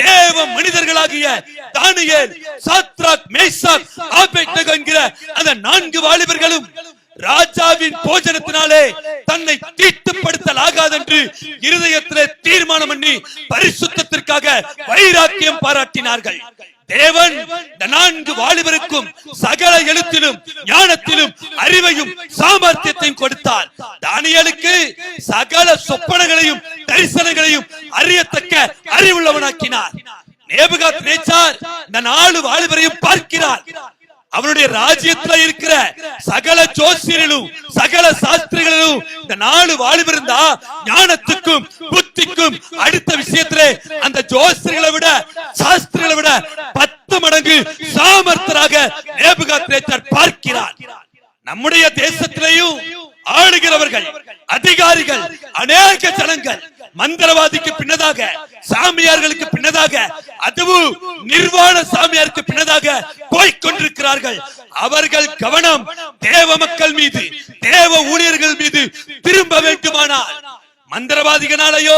தேவ மனிதர்களாகிய தானியேல், Shadrach, Meshach, Abednego என்கிற அந்த 4 வாலிபர்களும் ராஜாவின் போஜனத்தினாலே தன்னை தீட்டுப்படுத்தலாகாதென்று இருதயத்திலே தீர்மானம் பண்ணி பரிசுத்தத்திற்காக வைராக்கியம் பாராட்டினார்கள். தேவன் இந்த 4 வாலிபருக்கும் சகல எழுத்திலும் ஞானத்திலும் அறிவையும் சாமர்த்தியத்தையும் கொடுத்தார். தானியேலுக்கு சகல சொப்பனங்களையும் தரிசனங்களையும் அறியத்தக்க அறிவுள்ளவனாக்கினார். நேபுகாத்நேச்சார் இந்த 4 வாலிபரையும் பார்க்கிறார். அவனுடைய ராஜ்யத்தில் இருக்கிற சகல ஜோசியர்களும் சகல சாஸ்திரிகளிலும் இந்த 4 வாலிபர் இருந்தா ஞானத்துக்கும் புத்திக்கும் அடுத்த விஷயத்திலே அந்த ஜோசியர்களை விட சாஸ்திரிகளை விட 10 மடங்கு சாமர்த்தராக நேபுகாத்நேச்சார் பார்க்கிறார். நம்முடைய தேசத்திலேயும் ஆளுகிறவர்கள், அதிகாரிகள், அநேக ஜனங்கள் மந்திரவாதிக்கு பின்னதாக, சாமியார்களுக்கு பின்னதாக, அதுவும் நிர்வாண சாமியாருக்கு பின்னதாக போய்கொண்டிருக்கிறார்கள். அவர்கள் கவனம் தேவ மக்கள் மீது, தேவ ஊழியர்கள் மீது திரும்ப வேண்டுமானால் மந்திரவாதிகளாலேயோ,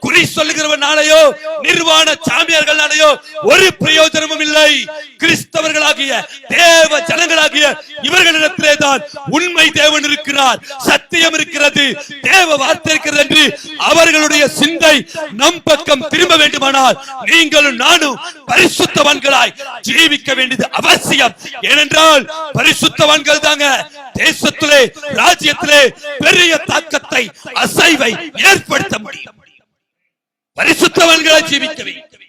குறி சொல்லுகிறவனாலேயோ, நிர்வாண சாமியார்களாலேயோ ஒரு பிரயோஜனமும் இல்லை. கிறிஸ்தவர்களாகிய தேவ ஜனங்களாகிய இவர்களிடத்திலே தான் உண்மை தேவன் இருக்கிறார், சத்தியம் இருக்கிறது, தேவ வார்த்தை இருக்கிறது என்று அவர்களுடைய சிந்தை நம் பக்கம் திரும்ப வேண்டுமானால் நீங்களும் நானும் பரிசுத்தவான்களாய் ஜீவிக்க வேண்டியது அவசியம். ஏனென்றால் பரிசுத்தவான்கள் தாங்க தேசத்திலே, ராஜ்யத்திலே பெரிய தாக்கத்தை, அசைவை ஏற்படுத்த முடியும். பரிசுத்தவான்களை ஜீவிக்க வேண்டும்.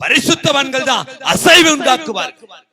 பரிசுத்தவான்கள் தான் அசைவை உண்டாக்குவார்கள்.